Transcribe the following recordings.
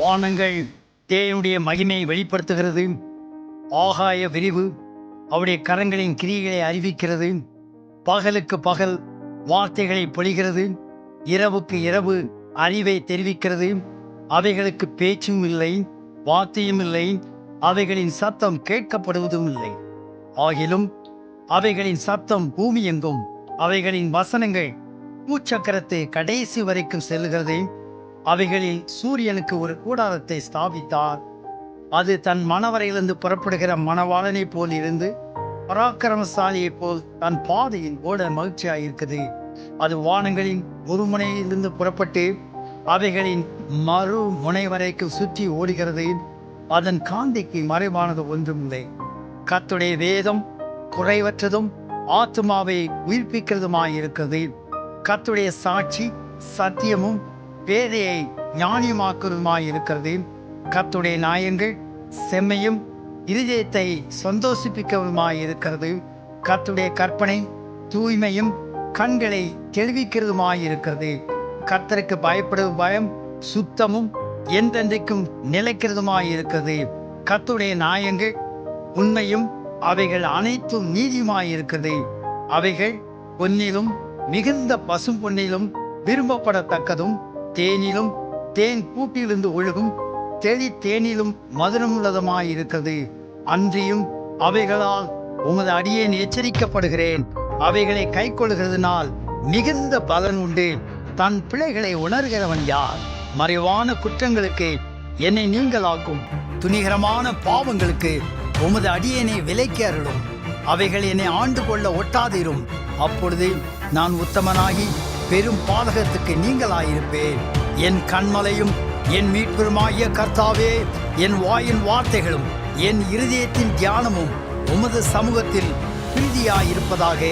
வானங்கள் தேவனுடைய மகிமையை வெளிப்படுத்துகிறது. ஆகாய விரிவு அவருடைய கரங்களின் கிரியைகளை அறிவிக்கிறது. பகலுக்கு பகல் வார்த்தைகளை பொழிகிறது. இரவுக்கு இரவு அறிவை தெரிவிக்கிறது. அவைகளுக்கு பேச்சும் இல்லை, வார்த்தையும் இல்லை, அவைகளின் சத்தம் கேட்கப்படுவதும் இல்லை. ஆகிலும் அவைகளின் சத்தம் பூமி எங்கும், அவைகளின் வசனங்கள் பூச்சக்கரத்தை கடைசி வரைக்கும் செல்கிறது. அவைகளில் சூரியனுக்கு ஒரு கூடாரத்தை ஸ்தாபித்தார். அது தன் மணவரையிலிருந்து புறப்படுகிற மணவாளனை போல் இருந்து பராக்கிரமசாலியை போல் தன் பாதையின் ஓட மகிழ்ச்சியாக இருக்குது. அது வானங்களின் ஒரு முனையிலிருந்து புறப்பட்டு அவைகளின் மறு முனை வரைக்கும் சுற்றி ஓடுகிறது. அதன் காந்திக்கு மறைவானது ஒன்றுமில்லை. கர்த்தருடைய வேதம் குறைவற்றதும் ஆத்துமாவை உயிர்ப்பிக்கிறதுமாயிருக்கிறது. கர்த்தருடைய சாட்சி சத்தியமும் பேதையை ஞானியமாக்குவதுமாயிருக்கிறது. கர்த்தருடைய நியாயங்கள் செம்மையும் இருதயத்தை சந்தோஷிப்பிக்கவுமாயிருக்கிறது. கர்த்தருடைய கற்பனை தூய்மையும் கண்களை தெளிவிக்கிறதுமாயிருக்கிறது. கர்த்தருக்கு பயப்படும் பயம் சுத்தமும் என்றென்றைக்கும் நிலைக்கிறதுமாயிருக்கிறது. கர்த்தருடைய நியாயங்கள் உண்மையும் அவைகள் அனைத்தும் நீதியுமாயிருக்கிறது. அவைகள் பொன்னிலும் மிகுந்த பசும் பொன்னிலும் விரும்பப்படத்தக்கதும் தேனிலும் தேன் கூட்டிலிருந்து ஒழுகும் தெளி தேனிலும் மதுரமுள்ளதுமாயிருக்கிறது. அன்றியும் அவைகளால் உமது அடியேன் எச்சரிக்கப்படுகிறேன். அவைகளை கை கொள்கிறதுனால் மிகுந்த பலன் உண்டு. தன் பிழைகளை உணர்கிறவன் யார்? மறைவான குற்றங்களுக்கு என்னை நீங்களாக்கும். துணிகரமான பாவங்களுக்கு உமது அடியேனை விலைக்கு அருளும். அவைகள் என்னை ஆண்டு கொள்ள ஒட்டாதிரும். அப்பொழுது நான் உத்தமனாகி பெரும் பாதகத்துக்கு நீங்களாயிருப்பேன். என் கண்மலையும் என் மீட்பெருமாகிய கர்த்தாவே, என் வாயின் வார்த்தைகளும் என் இருதயத்தின் தியானமும் உமது சமூகத்தில் பிரீதியாயிருப்பதாக.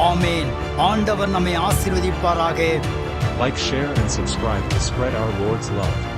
ஆமேன். ஆண்டவர் நம்மை ஆசீர்வதிப்பாராக. Like, share and subscribe to spread our Lord's love.